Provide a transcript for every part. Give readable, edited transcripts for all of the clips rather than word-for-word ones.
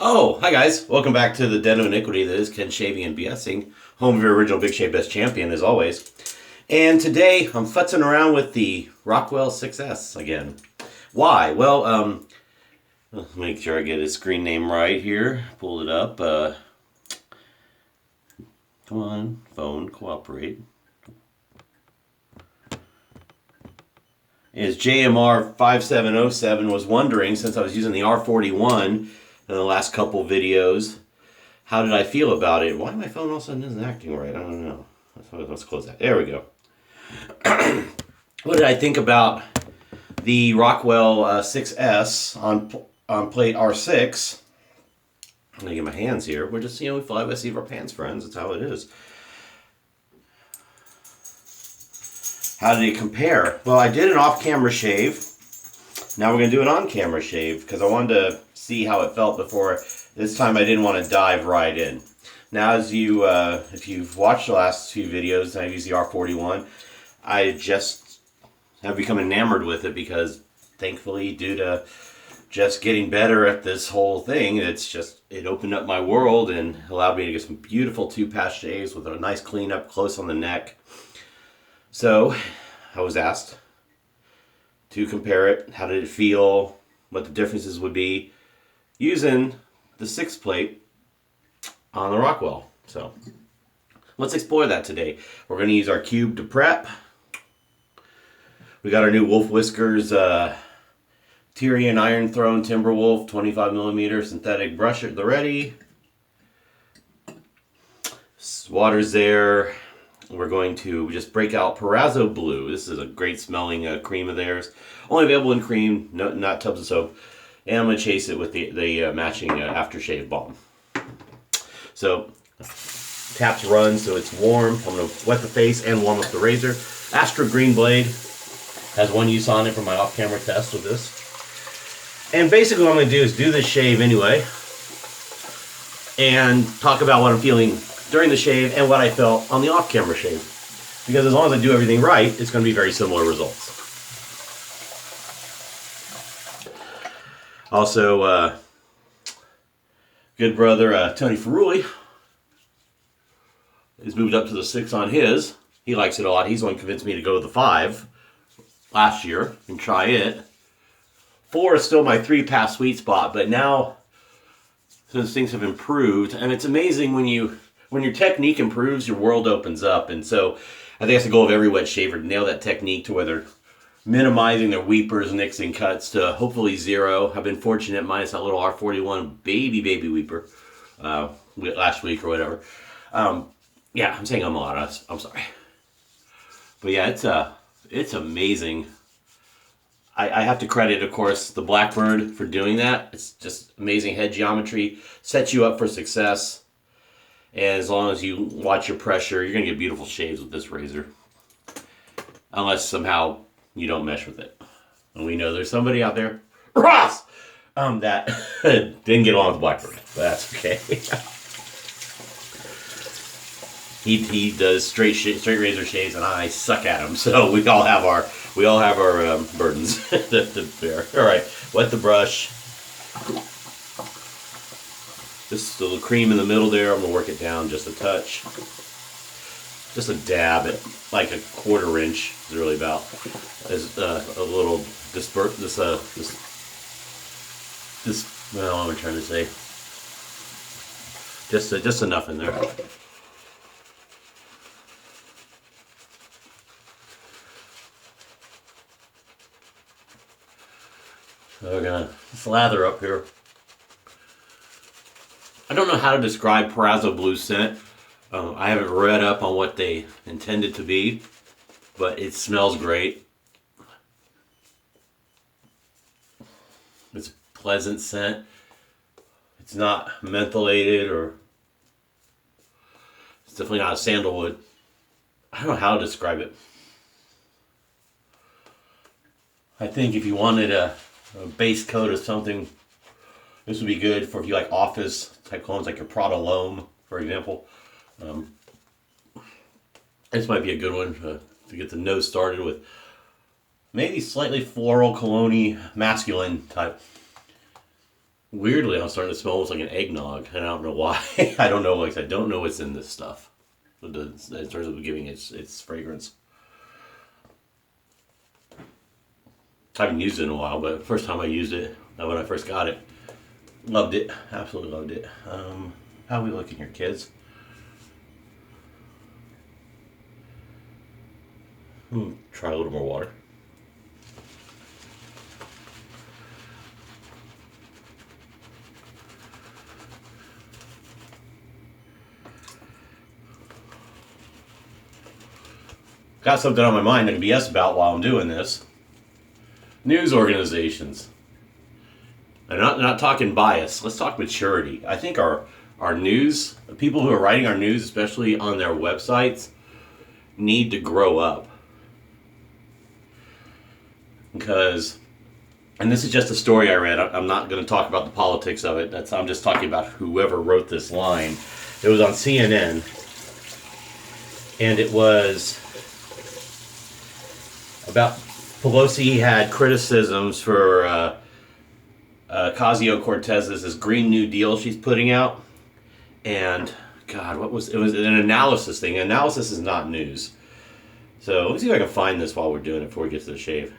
Oh, hi guys. Welcome back to the Den of Iniquity that is Ken Shaving and BSing, home of your original Big Shave Best Champion as always. And today I'm futzing around with the Rockwell 6S again. Why? Well, let's make sure I get his screen name right here. Pull it up. Come on, phone, cooperate. Is JMR 5707 was wondering, since I was using the R41 in the last couple videos, how did I feel about it? Why my phone all of a sudden isn't acting right? I don't know. Let's close that. There we go. What did I think about the Rockwell 6S on plate R6? I'm going to get my hands here. We're just, we fly by seat of our pants, friends. That's how it is. How did it compare? Well, I did an off-camera shave. Now we're going to do an on-camera shave because I wanted to see how it felt before. This time I didn't want to dive right in. Now, as you, if you've watched the last few videos, I've used the R41. I just have become enamored with it because, thankfully, due to just getting better at this whole thing, it opened up my world and allowed me to get some beautiful two-pass shaves with a nice cleanup close on the neck. So, I was asked to compare it. How did it feel? What the differences would be using the 6 plate on the Rockwell. So, let's explore that today. We're going to use our cube to prep. We got our new Wolf Whiskers Tyrian Iron Throne Timberwolf 25mm synthetic brush at the ready. Water's there. We're going to just break out Perazzo Blue. This is a great smelling cream of theirs. Only available in cream, not tubs of soap. And I'm going to chase it with the matching aftershave balm. So, taps run so it's warm. I'm going to wet the face and warm up the razor. Astra Green Blade has one use on it for my off-camera test with this. And basically what I'm going to do is do this shave anyway. And talk about what I'm feeling during the shave and what I felt on the off-camera shave. Because as long as I do everything right, it's going to be very similar results. Also, good brother Tony Ferrulli has moved up to the 6 on his. He likes it a lot. He's the one who convinced me to go to the 5 last year and try it. 4 is still my 3-pass sweet spot, but now, since things have improved, and it's amazing when your technique improves, your world opens up. And so I think that's the goal of every wet shaver, to nail that technique to where they're minimizing their weepers, nicks, and cuts to hopefully 0. I've been fortunate, minus that little R41 baby weeper last week or whatever. Yeah, I'm saying I'm a lot. I'm sorry. But yeah, it's amazing. I have to credit, of course, the Blackbird for doing that. It's just amazing head geometry. Sets you up for success. And as long as you watch your pressure, you're going to get beautiful shaves with this razor. Unless somehow you don't mesh with it. And we know there's somebody out there, Ross, that didn't get along with Blackbird. But that's okay. He does straight razor shaves, and I suck at them. So we all have our burdens to bear. All right, wet the brush. Just a little cream in the middle there. I'm gonna work it down just a touch. Just a dab at like a 1/4 inch is really about. As a little well, what am I trying to say? Just enough in there. So we're gonna slather up here. I don't know how to describe Perazzo Blue scent. I haven't read up on what they intended to be, but it smells great. It's a pleasant scent. It's not mentholated, or it's definitely not a sandalwood. I don't know how to describe it. I think if you wanted a base coat of something, this would be good for if you like office type colognes, like your Prada L'Homme, for example. This might be a good one to get the nose started with. Maybe slightly floral, cologne-y, masculine type. Weirdly, I'm starting to smell almost like an eggnog, and I don't know why. I don't know. Like I don't know what's in this stuff. In terms of giving its fragrance. I haven't used it in a while, but first time I used it, when I first got it, loved it. Absolutely loved it. How are we looking here, kids? Try a little more water. Got something on my mind I can BS about while I'm doing this. News organizations. I'm not talking bias. Let's talk maturity. I think our news, people who are writing our news, especially on their websites, need to grow up. Because, and this is just a story I read. I'm not going to talk about the politics of it. I'm just talking about whoever wrote this line. It was on CNN, and it was about Pelosi had criticisms for Ocasio-Cortez's Green New Deal she's putting out. And, God, it was an analysis thing. Analysis is not news. So, let's see if I can find this while we're doing it before we get to the shave.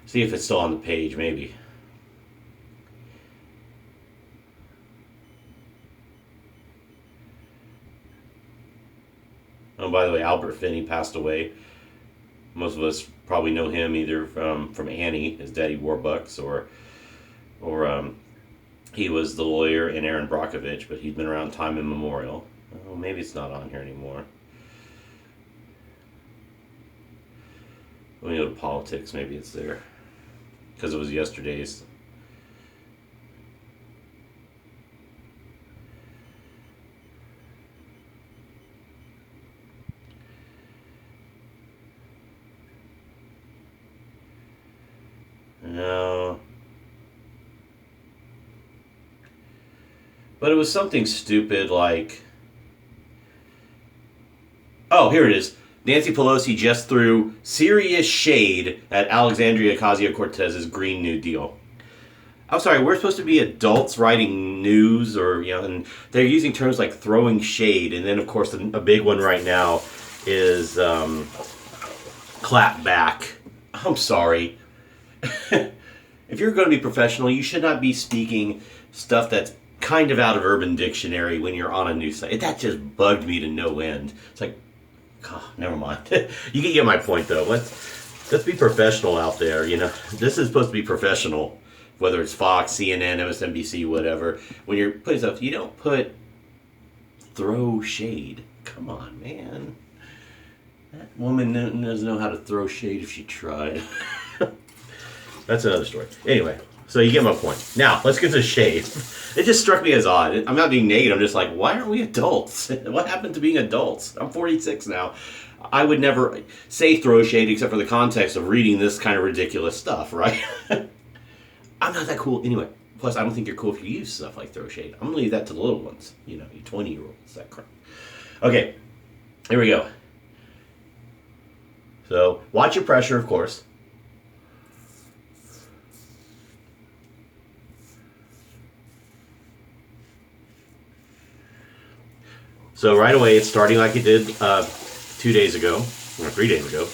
See if it's still on the page, maybe. Oh, by the way, Albert Finney passed away. Most of us probably know him either from Annie, his Daddy Warbucks, or he was the lawyer in Aaron Brockovich, but he's been around time immemorial. Oh, maybe it's not on here anymore. Let me go to politics, maybe it's there. Because it was yesterday's. No. But it was something stupid like... Oh, here it is. Nancy Pelosi just threw serious shade at Alexandria Ocasio-Cortez's Green New Deal. I'm sorry, we're supposed to be adults writing news, or and they're using terms like throwing shade, and then of course a big one right now is clap back. I'm sorry. If you're going to be professional, you should not be speaking stuff that's kind of out of Urban Dictionary when you're on a news site. That just bugged me to no end. It's like, oh, never mind. You can get my point, though. Let's be professional out there. This is supposed to be professional, whether it's Fox, CNN, MSNBC, whatever. When you're putting stuff, you don't throw shade. Come on, man. That woman doesn't know how to throw shade if she tried. That's another story. Anyway, so you get my point. Now, let's get to shade. It just struck me as odd. I'm not being negative. I'm just like, why aren't we adults? What happened to being adults? I'm 46 now. I would never say throw shade except for the context of reading this kind of ridiculous stuff, right? I'm not that cool. Anyway, plus I don't think you're cool if you use stuff like throw shade. I'm going to leave that to the little ones. You 20-year-olds, that crap. Okay, here we go. So, watch your pressure, of course. So right away, it's starting like it did 2 days ago, or 3 days ago.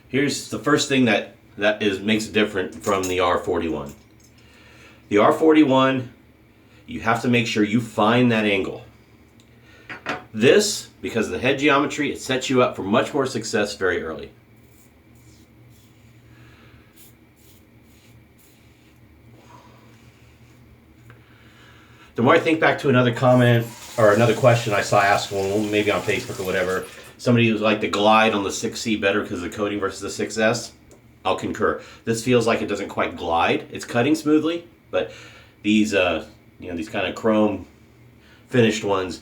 Here's the first thing that makes it different from the R41. The R41, you have to make sure you find that angle. This, because of the head geometry, it sets you up for much more success very early. The more I think back to another comment or another question I saw asked, maybe on Facebook or whatever, somebody was like the glide on the 6C better because of the coating versus the 6S. I'll concur. This feels like it doesn't quite glide. It's cutting smoothly, but these these kind of chrome finished ones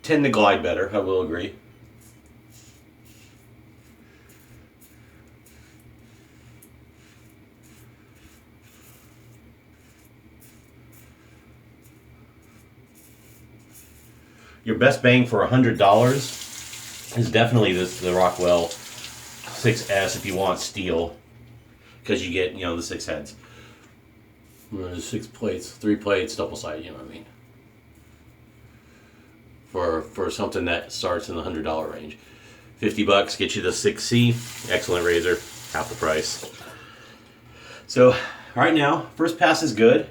tend to glide better. I will agree. Your best bang for $100 is definitely the Rockwell 6S if you want steel, because you get the 6 heads. There's 6 plates, 3 plates, double sided. You know what I mean? For something that starts in the $100 range, $50 get you the 6C. Excellent razor, half the price. So right now, first pass is good.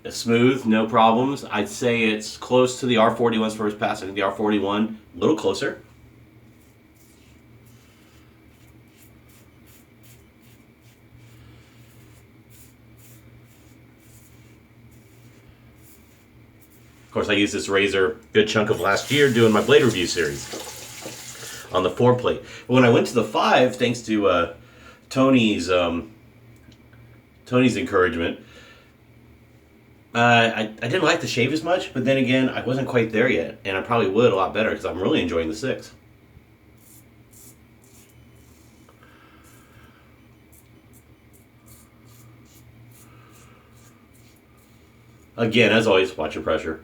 Smooth, no problems. I'd say it's close to the R41's first pass. I think the R41 a little closer. Of course, I used this razor a good chunk of last year doing my blade review series on the 4 plate. But when I went to the 5, thanks to Tony's encouragement, I didn't like the shave as much, but then again, I wasn't quite there yet, and I probably would a lot better because I'm really enjoying the 6. Again, as always, watch your pressure.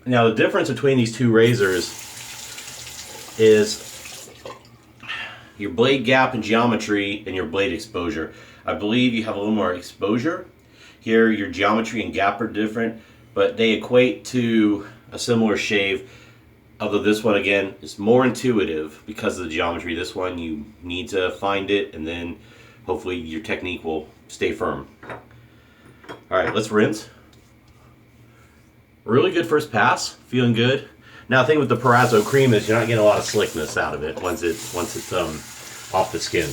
Now, the difference between these two razors is your blade gap and geometry and your blade exposure. I believe you have a little more exposure. Here, your geometry and gap are different, but they equate to a similar shave. Although this one, again, is more intuitive because of the geometry. This one, you need to find it, and then hopefully your technique will stay firm. All right, let's rinse. Really good first pass, feeling good. Now the thing with the Perazzo cream is you're not getting a lot of slickness out of it once it's off the skin.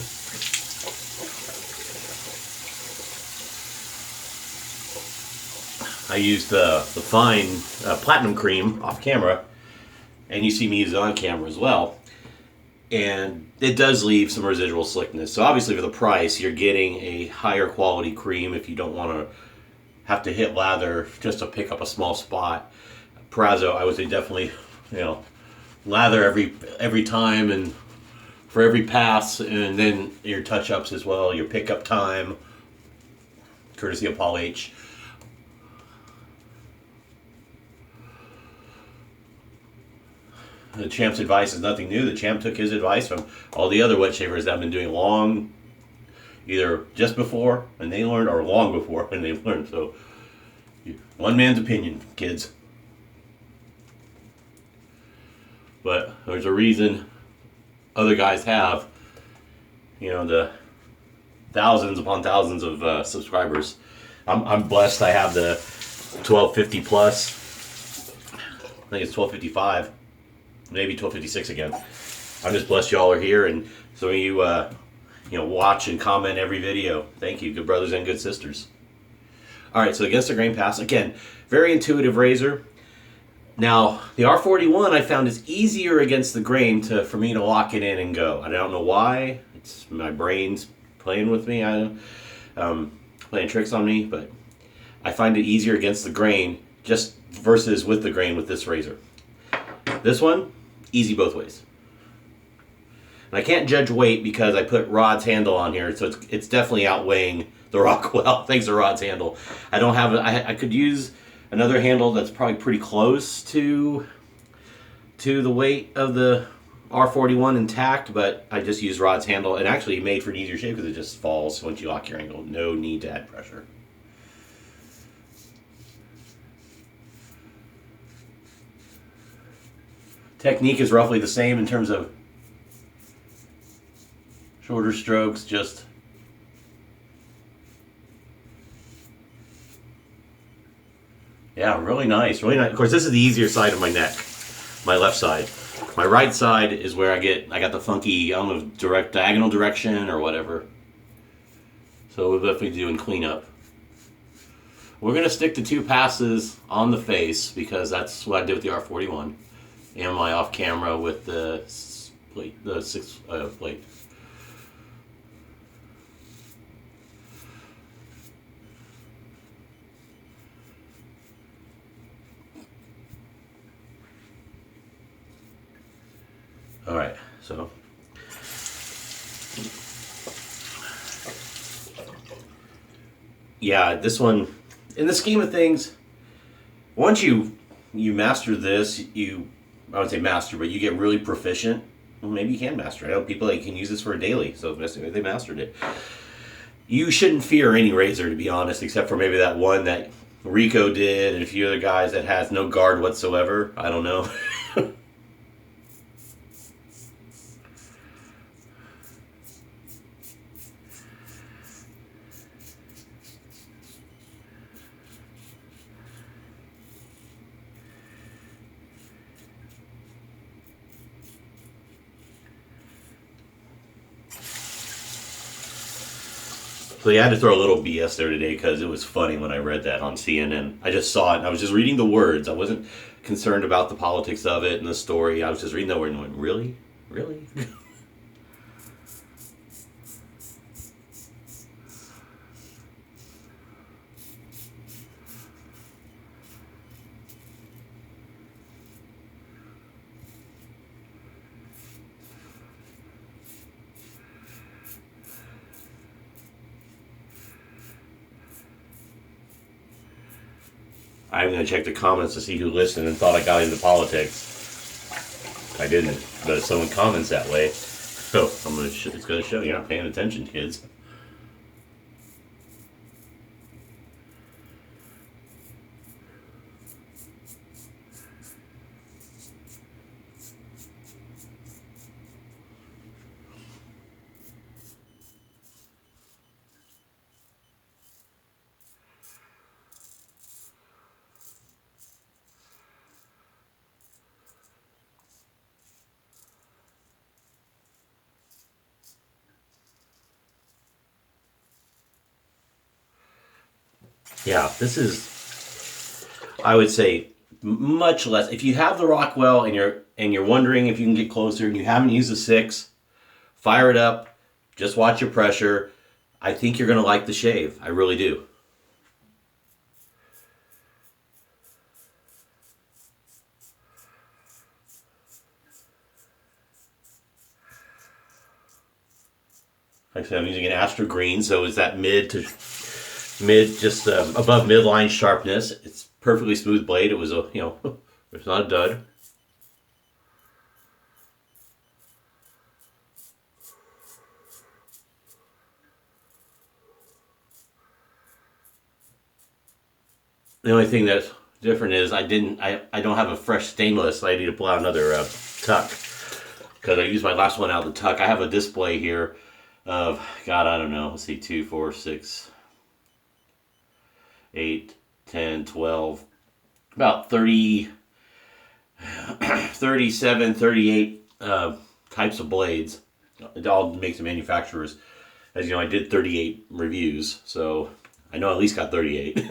I used the fine platinum cream off camera, and you see me use it on camera as well. And it does leave some residual slickness. So obviously for the price, you're getting a higher quality cream if you don't want to have to hit lather just to pick up a small spot. Perazzo, I would say definitely, lather every time and for every pass, and then your touch-ups as well, your pickup time, courtesy of Paul H. The Champ's advice is nothing new. The Champ took his advice from all the other wet shavers that have been doing long, either just before and they learned, or long before and they learned. So, one man's opinion, kids. But there's a reason other guys have, the thousands upon thousands of subscribers. I'm blessed. I have the 1250 plus. I think it's 1255. Maybe 1256 again. I'm just blessed y'all are here, and some of you, watch and comment every video. Thank you, good brothers and good sisters. All right, so against the grain pass, again, very intuitive razor. Now, the R41 I found is easier against the grain for me to lock it in and go. I don't know why. It's my brain's playing with me. Playing tricks on me, but I find it easier against the grain just versus with the grain with this razor. This one, easy both ways. And I can't judge weight because I put Rod's handle on here, so it's definitely outweighing the Rockwell. Thanks to Rod's handle. I don't have I could use another handle that's probably pretty close to the weight of the R41 intact, but I just use Rod's handle, and actually made for an easier shave because it just falls once you lock your angle. No need to add pressure. Technique is roughly the same in terms of shorter strokes, just really nice, really nice. Of course, this is the easier side of my neck, my left side. My right side is where I got the funky, I don't know, direct diagonal direction or whatever. So we'll definitely do cleanup. We're gonna stick to 2 passes on the face because that's what I did with the R41. And my off camera with the plate, the 6 plate. All right, so yeah, this one, in the scheme of things, once you master this, I would say master, but you get really proficient well, maybe you can master it. I know people that can use this for a daily, so they mastered it. You shouldn't fear any razor, to be honest, except for maybe that one that Rico did and a few other guys that has no guard whatsoever. I don't know. So yeah, I had to throw a little BS there today because it was funny when I read that on CNN. I just saw it and I was just reading the words. I wasn't concerned about the politics of it and the story. I was just reading the word and went, really? Really? I'm going to check the comments to see who listened and thought I got into politics. I didn't, but if someone comments that way, so it's going to show you're not paying attention, kids. Yeah, this is, I would say, much less. If you have the Rockwell and you're wondering if you can get closer and you haven't used the 6, fire it up. Just watch your pressure. I think you're going to like the shave. I really do. Like I said, I'm using an Astro Green, so it's that mid, just above midline sharpness. It's perfectly smooth blade. It was it's not a dud. The only thing that's different is I don't have a fresh stainless. So I need to pull out another tuck because I used my last one out of the tuck. I have a display here of, God, I don't know. Let's see, 2, 4, 6, 8, 10, 12, about 30, 37, 38 types of blades. It all makes the manufacturers. As you know, I did 38 reviews, so I know I at least got 38.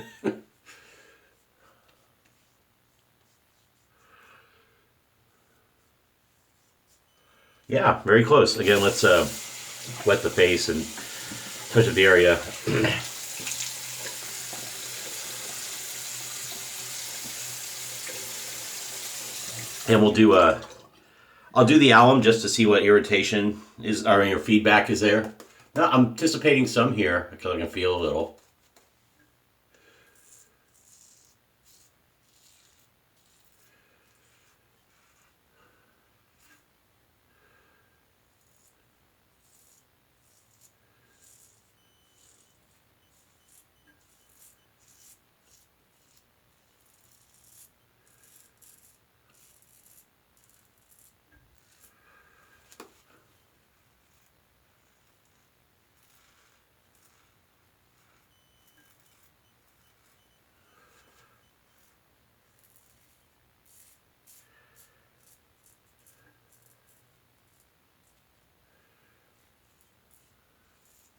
Yeah, very close. Again, let's wet the face and touch up the area. And we'll do I'll do the alum just to see what irritation is, or your feedback is there. No, I'm anticipating some here because I can feel a little.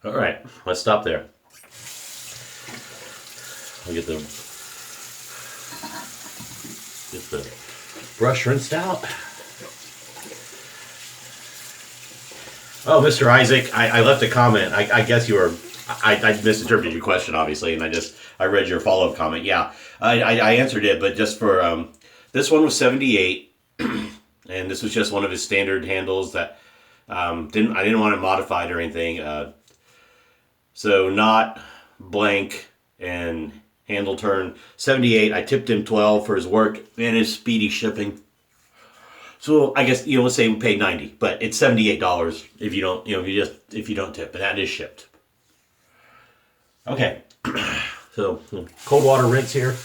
All right, let's stop there. I'll get the brush rinsed out. Oh, Mr. Isaac, I left a comment. I guess you were, I misinterpreted your question, obviously, and I read your follow-up comment. Yeah, I answered it, but just for, this one was 78, and this was just one of his standard handles that I didn't want it modified or anything. So not blank and handle turn 78. I tipped him 12 for his work and his speedy shipping. So I guess, let's say we paid $90, but it's $78 if you don't, if you don't tip, but that is shipped. Okay. So cold water rinse here.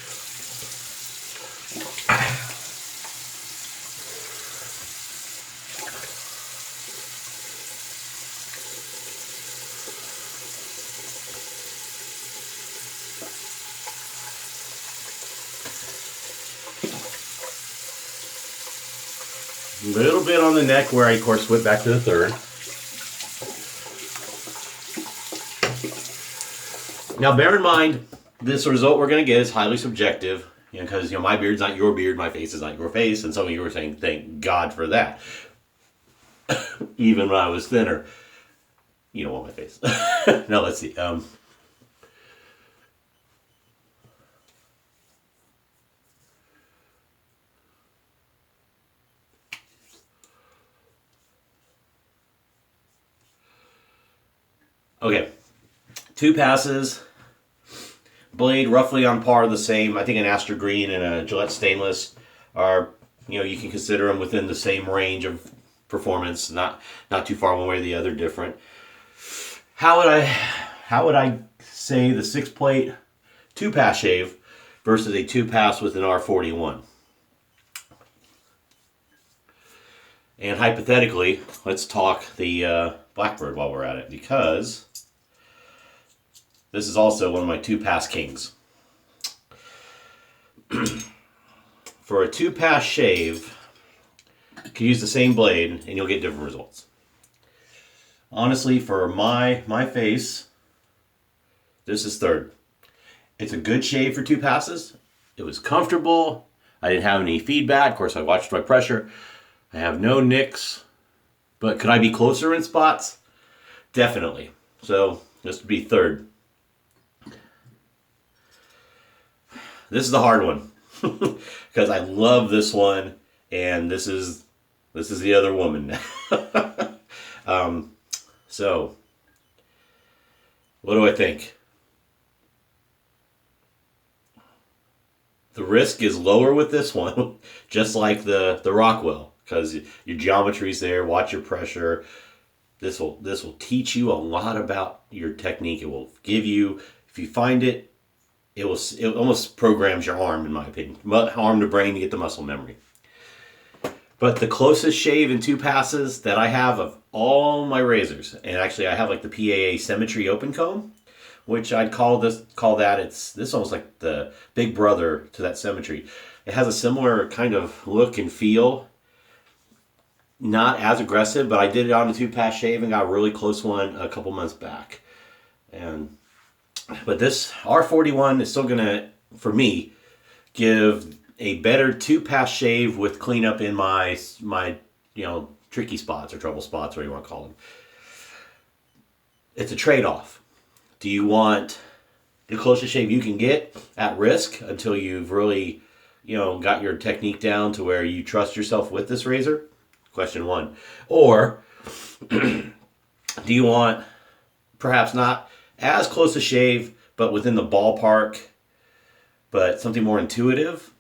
A little bit on the neck where I, of course, whip back to the third. Now, bear in mind, this result we're going to get is highly subjective, because my beard's not your beard, my face is not your face, and some of you were saying, thank God for that. Even when I was thinner. You don't want my face. Now, let's see. Okay, 2 passes, blade roughly on par, the same. I think an Astra Green and a Gillette Stainless are, you can consider them within the same range of performance, not too far one way or the other different. How would I say the 6-plate 2-pass shave versus a 2-pass with an R41? And hypothetically, let's talk the Blackbird while we're at it, because this is also one of my 2-pass kings. For a 2-pass shave, you can use the same blade and you'll get different results. Honestly, for my face, this is third. It's a good shave for 2 passes. It was comfortable. I didn't have any feedback. Of course, I watched my pressure. I have no nicks. But could I be closer in spots? Definitely. So this would be third. This is the hard one because I love this one, and this is the other woman. So what do I think? The risk is lower with this one, just like the Rockwell, because your geometry's there. Watch your pressure. This will teach you a lot about your technique. It will give you, if you find it, it almost programs your arm, in my opinion, arm to brain to get the muscle memory. But the closest shave in 2 passes that I have of all my razors, and actually I have like the PAA Symmetry Open Comb, which I'd call that, it's this almost like the big brother to that Symmetry. It has a similar kind of look and feel. Not as aggressive, but I did it on a 2-pass shave and got a really close one a couple months back. But this R41 is still gonna, for me, give a better 2-pass shave with cleanup in my tricky spots or trouble spots, whatever you want to call them. It's a trade-off. Do you want the closest shave you can get at risk until you've really, got your technique down to where you trust yourself with this razor? Question 1. Or do you want perhaps not as close a shave, but within the ballpark, but something more intuitive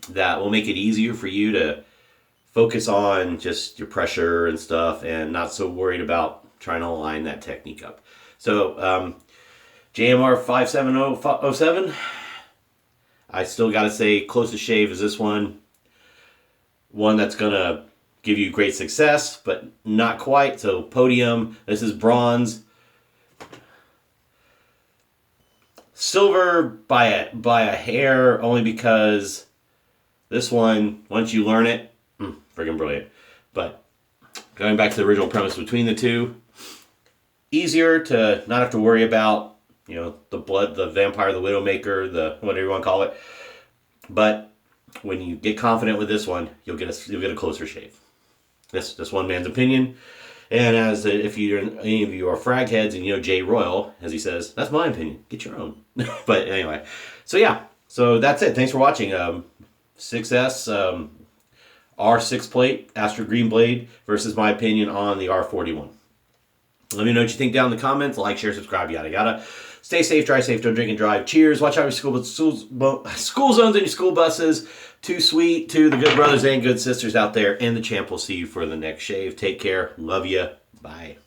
that will make it easier for you to focus on just your pressure and stuff and not so worried about trying to align that technique up. So JMR 57007, I still got to say closest shave is this one. One that's going to give you great success, but not quite. So podium, this is bronze. Silver by a hair, only because this one, once you learn it, friggin' brilliant. But going back to the original premise between the two, easier to not have to worry about, the blood, the vampire, the widowmaker, the whatever you want to call it. But when you get confident with this one, you'll get a closer shave. This one man's opinion. And if any of you are frag heads and Jay Royal, as he says, that's my opinion. Get your own. But anyway, so yeah, so that's it. Thanks for watching. 6S R6 plate Astra Green blade versus my opinion on the R41. Let me know what you think down in the comments. Like, share, subscribe, yada yada. Stay safe, drive safe, don't drink and drive. Cheers. Watch out for school zones and your school buses. Too sweet to the good brothers and good sisters out there. And the champ will see you for the next shave. Take care. Love you. Bye.